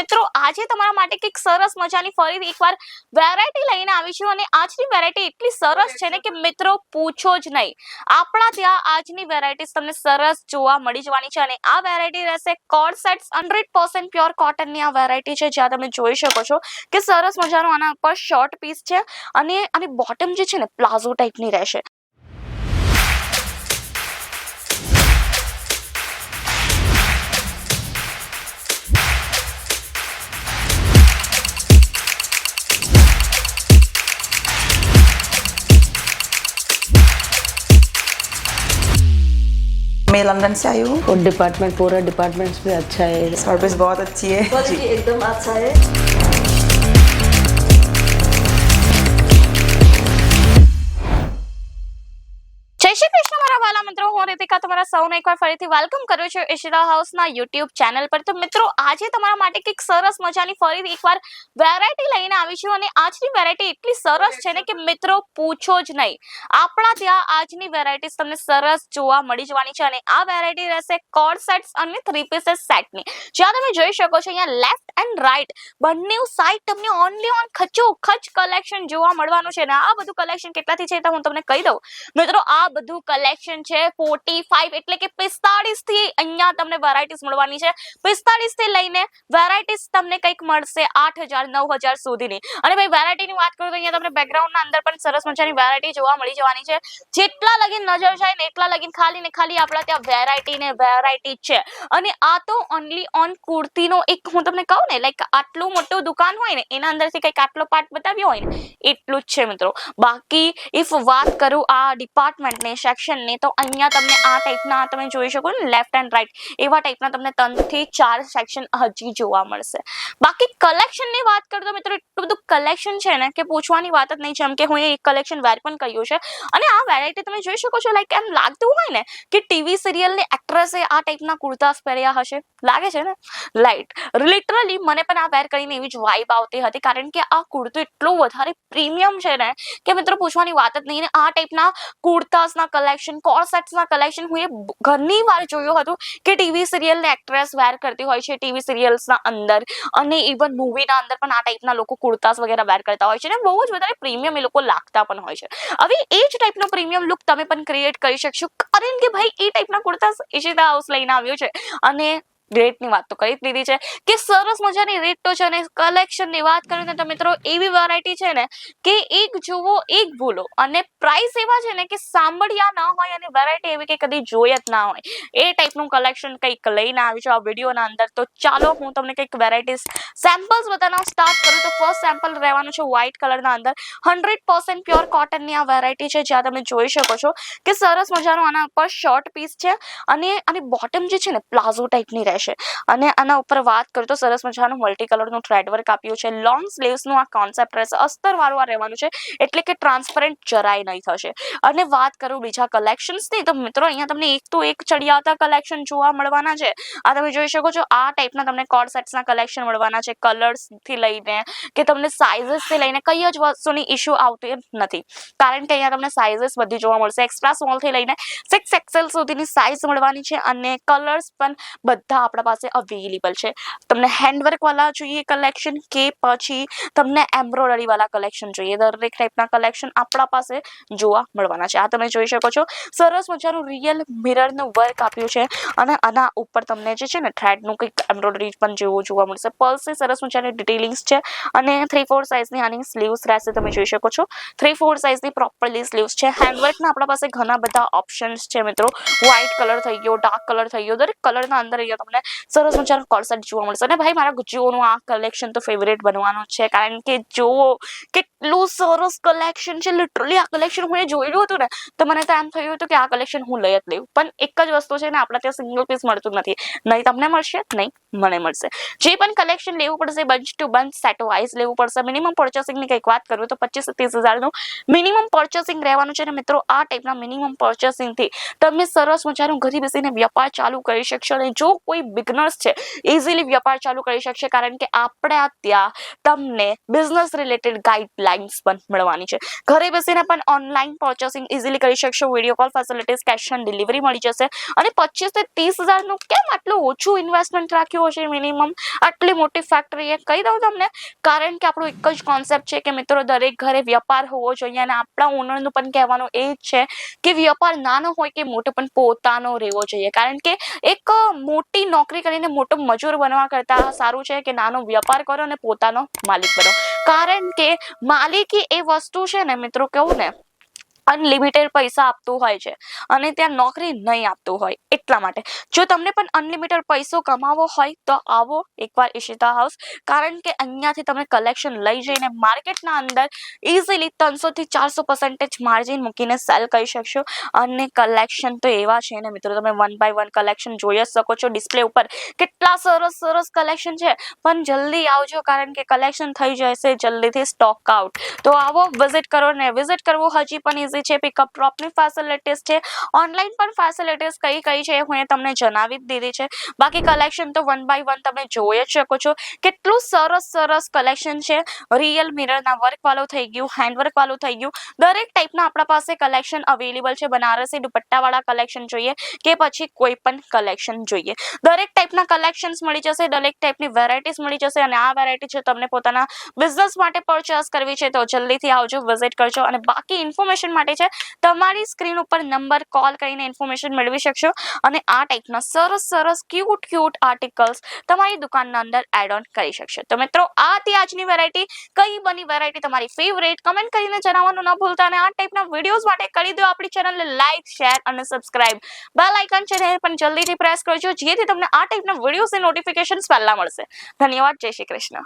મિત્રો આજે તમારા માટે કંઈક સરસ મજાની ફરીથી એકવાર વેરાયટી લઈને આવી છું અને આજની વેરાયટી એટલી સરસ છે ને કે મિત્રો પૂછો જ નહીં. આપણા ત્યાં આજની વેરાયટીઝ તમને સરસ જોવા મળી જવાની છે અને આ વેરાયટી રહેશે કોર્ડ સેટ્સ 100% પ્યોર કોટનની આ વેરાયટી છે, જ્યાં તમે જોઈ શકો છો કે સરસ મજાનો આના ઉપર શોર્ટ પીસ છે અને આની બોટમ જે છે ને પ્લાઝો ટાઈપની રહેશે. मैं लंदन से आई हूँ और डिपार्टमेंट पूरा डिपार्टमेंट्स भी अच्छा है, सर्विस बहुत अच्छी है क्वालिटी एकदम अच्छा है. જય શ્રી કૃષ્ણ મારા વાલા મિત્રો, હું રીતિકા તમારા સૌને એકવાર ફરીથી વેલકમ કરું છું ઈશિતા હાઉસના યુટ્યુબ ચેનલ પર. તો મિત્રો આજે તમારા માટે કંઈક સરસ મજાની ફરીથી એકવાર વેરાયટી લઈને આવી છું અને આજની વેરાયટી એટલી સરસ છે ને કે મિત્રો પૂછો જ નહીં. આપણા ત્યાં આજની વેરાયટીઝ તમને સરસ જોવા મળી જવાની છે અને આ વેરાયટી રહેશે કોર્ડ સેટ્સ અને 3 પીસીસ સેટની, જ્યાં તમે જોઈ શકો છો અહીંયા લેફ્ટ એન્ડ રાઈટ બંને સાઈડ તમને ઓનલી ઓન ખચ કલેક્શન જોવા મળવાનું છે. અને આ બધું કલેક્શન કેટલાથી છે તો હું તમને કહી દઉં મિત્રો. આ બધું કલેક્શન છે 45 એટલે કે 45 થી અહીંયા તમને વેરાયટીઝ મળવાની છે. 45 થી લઈને વેરાયટીઝ તમને કંઈક મળશે 8000 9000 સુધીની. અને ભાઈ વેરાયટીની વાત કરું તો અહીંયા તમને બેકગ્રાઉન્ડના અંદર પણ સરસ મજાની વેરાયટી જોવા મળી જવાની છે. જેટલા લગીન નજર જાય ને એટલા લગીન ખાલી ને ખાલી આપણા ત્યાં વેરાયટી છે. અને આ તો ઓનલી ઓન કુર્તીનો એક હું તમને કહું ને લાઈક આટલું મોટું દુકાન હોય ને એના અંદરથી કંઈક આટલો પાર્ટ બતાવ્યો હોય ને એટલું જ છે મિત્રો. બાકી ઇફ વાત કરું આ ડિપાર્ટમેન્ટ સેક્શન ને તો અહીંયા તમને આ ટાઈપના તમે જોઈ શકો ને લેફ્ટ એન્ડ રાઈટ એવા ટાઈપના તમને 3 થી 4 સેક્શન હજી જોવા મળશે. બાકી કલેક્શન ની વાત કરું તો મિત્રો એટલું બધું કલેક્શન છે ને કે પૂછવાની વાત જ નહીં. જેમ કે હું એક કલેક્શન વેર પણ કર્યું છે અને આ વેરાયટી તમે જોઈ શકો છો લાઈક એમ લાગતું હોય ને કે ટીવી સિરિયલની એક્ટ્રેસે આ ટાઈપના કુર્તાસ પહેર્યા હશે, લાગે છે ને લાઈટ. લિટરલી મને પણ આ વેર કરીને એવી જ વાઇબ આવતી હતી, કારણ કે આ કુર્તો એટલો વધારે પ્રીમિયમ છે ને કે મિત્રો પૂછવાની વાત જ નહીં. ને આ ટાઈપના કુર્તાસના કલેક્શન કોર્સેટ્સના કલેક્શન હું એ ઘણી વાર જોયું હતું કે ટીવી સિરિયલ ને એક્ટ્રેસ વેર કરતી હોય છે ટીવી સિરિયલ્સના અંદર, અને ઇવન મૂવીના અંદર પણ આ ટાઈપના લોકો કુર્તાસ વગેરે વેર કરતા હોય છે ને બહુ જ વધારે પ્રીમિયમ એ લોકો લાગતા પણ હોય છે. હવે એ જ ટાઈપનો પ્રીમિયમ લુક તમે પણ ક્રિએટ કરી શકશો, કારણ કે ભાઈ એ ટાઈપના કુર્તાસ ઈશિતા હાઉસ લઈને આવ્યો છે. અને રેટની વાત તો કરી જ લીધી છે કે સરસ મજાની રેટ તો છે. અને કલેક્શનની વાત કરું ને તો મિત્રો એવી વેરાયટી છે ને કે એક જુઓ એક ભૂલો, અને પ્રાઇસ એવા છે ને કે સાંભળ્યા ના હોય અને વેરાયટી એવી કે કદી જોઈ જ ના હોય એ ટાઈપનું કલેક્શન કંઈક લઈને આવી છું આ વિડીયોના અંદર. તો ચાલો હું તમને કંઈક વેરાયટીઝ સેમ્પલ્સ બતાવવાનું સ્ટાર્ટ કરું. તો ફર્સ્ટ સેમ્પલ રહેવાનું છે વ્હાઇટ કલરના અંદર 100% પ્યોર કોટનની આ વેરાયટી છે, જ્યાં તમે જોઈ શકો છો કે સરસ મજાનું આના ઉપર શોર્ટ પીસ છે અને આની બોટમ જે છે ને પ્લાઝો ટાઈપની રહેશે. અને આના ઉપર વાત કરું તો સરસ મજાનું મલ્ટી કલરનું થ્રેડ વર્ક આપ્યું છે. લોંગ સ્લીવ્સનું આ કોન્સેપ્ટ રહેશે, અસ્તર વાળું આ રહેવાનું છે એટલે કે ટ્રાન્સપરન્ટ જરાય નહીં થશે. અને વાત કરું બીજા કલેક્શન્સની તો મિત્રો અહીંયા તમને એક તો એક ચડિયાતા કલેક્શન જોવા મળવાના છે. આ તમે જોઈ શકો છો આ ટાઈપના તમને કોર્ડ સેટ્સના કલેક્શન મળવાના છે. કલર્સથી લઈને કે તમને સાઇઝસથી લઈને કઈ જ વસ્તુની ઇશ્યુ આવતી નથી, કારણ કે અહીંયા તમને સાઇઝસ બધી જોવા મળશે. એક્સ્ટ્રા સ્મોલથી લઈને 6XL સુધીની સાઇઝ મળવાની છે અને કલર્સ પણ બધા આપણા પાસે અવેલેબલ છે. તમને હેન્ડવર્ક વાળા જોઈએ કલેક્શન કે પછી તમને એમ્બ્રોઇડરી વાળા કલેક્શન જોઈએ, દરેક ટાઈપના કલેક્શન આપણા પાસે જોવા મળવાના છે. આ તમે જોઈ શકો છો સરસ મજાનું રિયલ મિરરનું વર્ક આપ્યું છે અને આના ઉપર તમને જે છે ને થ્રેડનું કંઈક એમ્બ્રોઇડરી પણ જેવું જોવા મળશે. પલ્સની સરસ મજાની ડિટેલિંગ્સ છે અને 3/4 સાઇઝની આની સ્લીવ્સ રહેશે. તમે જોઈ શકો છો 3/4 સાઇઝની પ્રોપરલી સ્લીવ્સ છે. હેન્ડવર્કના આપણા પાસે ઘણા બધા ઓપ્શન્સ છે મિત્રો. વ્હાઇટ કલર થઈ ગયો, ડાર્ક કલર થઈ ગયો, દરેક કલરના અંદર અહીંયા તમને સરસ મજાનું કોર્સેટ જોવા મળશે. અને ભાઈ મારા ગુજ્જુઓનું આ કલેક્શન તો ફેવરેટ બનવાનું છે, કારણ કે જુઓ કેટલું સરસ કલેક્શન છે. લિટરલી આ કલેક્શન હું જોયેલું હતું ને તો મને તો એમ થયું હતું કે આ કલેક્શન હું લઈ જ લઉં, પણ એક જ વસ્તુ છે ને આપણા ત્યાં સિંગલ પીસ મળતું નથી. નહીં તમને મળશે નહીં મને મળશે. જે પણ કલેક્શન લેવું પડશે bunch to bunch set wise લેવું પડશે. મિનિમમ પર્ચેસિંગની કંઈક વાત કરું તો 25 થી 30,000નું મિનિમમ પર્ચેસિંગ રહેવાનું છે. અને મિત્રો આ ટાઈપના મિનિમમ પર્ચેસિંગથી તમે સરસ મજાનું ઘરે બેસીને વ્યાપાર ચાલુ કરી શકશો. અને જો કોઈ બિગનર્સ છે ઇઝીલી વ્યાપાર ચાલુ કરી શકશે, કારણ કે આપણે ત્યાં તમને બિઝનેસ રિલેટેડ ગાઈડલાઇન લાઇન્સ પણ મળવાની છે. ઘરે બેસીને પણ ઓનલાઈન પર્ચેસિંગ ઇઝીલી કરી શકશો. Video call facilities, cash on delivery મળી જશે. અને 25 થી 30,000 નું કેમ આટલું ઓછું ઇન્વેસ્ટમેન્ટ રાખ્યું હશે મિનિમમ આટલી મોટી ફેક્ટરીએ? કહી દઉં તમને, કારણ કે આપણો એક જ કોન્સેપ્ટ છે કે મિત્રો દરેક ઘરે વ્યાપાર હોવો જોઈએ. અને આપણા ઓનરનું પણ કહેવાનું એ જ છે કે વ્યાપાર નાનો હોય કે મોટો પણ પોતાનો રહેવો જોઈએ. કારણ કે એક મોટી નોકરી કરીને મોટો મજૂર બનવા કરતા સારું છે કે નાનો વ્યાપાર કરો અને પોતાનો માલિક બનો. કારણ કે માલિકી એ વસ્તુ છે ને મિત્રો, કેવું ને, અનલિમિટેડ પૈસા આપતું હોય છે અને ત્યાં નોકરી નહીં આપતું હોય. એટલા માટે જો તમને પણ અનલિમિટેડ પૈસો કમાવો હોય તો આવો એકવાર ઈશિતા હાઉસ. કારણ કે અહીંયાથી તમે કલેક્શન લઈ જઈને માર્કેટના અંદર ઇઝીલી 300 થી 400% માર્જિન મૂકીને સેલ કરી શકશો. અને કલેક્શન તો એવા છે ને મિત્રો, તમે 1 by 1 કલેક્શન જોઈ જ શકો છો ડિસ્પ્લે ઉપર. કેટલા સરસ કલેક્શન છે. પણ જલ્દી આવજો કારણ કે કલેક્શન થઈ જશે જલ્દીથી સ્ટોક આઉટ. તો આવો, વિઝિટ કરો. ને વિઝિટ કરવું હજી પણ ઇઝી છે. પિકઅપ ડ્રોપની ફેસિલિટીઝ છે. ઓનલાઈન પણ ફેસિલિટીઝ કઈ છે હું તમને જણાવી જ દીધી છે. બાકી કલેક્શન તો 1 by 1 તમે જોઈ જ શકો છો. કેટલું સરસ કલેક્શન છે. રિયલ મિરરના વર્ક વાળું થઈ ગયું, હેન્ડવર્ક વાળું થઈ ગયું. દરેક ટાઈપના આપણા પાસે કલેક્શન અવેલેબલ છે. બનારસી દુપટ્ટાવાળા કલેક્શન જોઈએ કે પછી કોઈ પણ કલેક્શન જોઈએ, દરેક ટાઈપના કલેક્શન્સ મળી જશે. દરેક ટાઈપની વેરાયટીઝ મળી જશે. અને આ વેરાયટી છે તમને પોતાના બિઝનેસ માટે પરચેસ કરવી છે તો જલ્દીથી આવજો, વિઝિટ કરજો. અને બાકી ઇન્ફોર્મેશન માટે છે તમારી સ્ક્રીન ઉપર નંબર કોલ કરીને ઇન્ફોર્મેશન મેળવી શકશો. અને આ ટાઈપના સરસ ક્યુટ આર્ટિકલ્સ તમારી દુકાનના અંદર એડ ઓન કરી શકશો. તો મિત્રો, આ હતી આજની વેરાયટી. કઈ બની વેરાયટી તમારી ફેવરેટ કમેન્ટ કરીને જણાવવાનું ન ભૂલતા. અને આ ટાઈપના વિડીયોઝ માટે કરી દો આપણી ચેનલને લાઈક, શેર અને સબસ્ક્રાઇબ. બેલ આઇકન છે ને પણ જલ્દીથી પ્રેસ કરજો જેથી તમને આ ટાઈપના વિડીયોઝની નોટિફિકેશન્સ પહેલા મળશે. ધન્યવાદ. જય શ્રી કૃષ્ણ.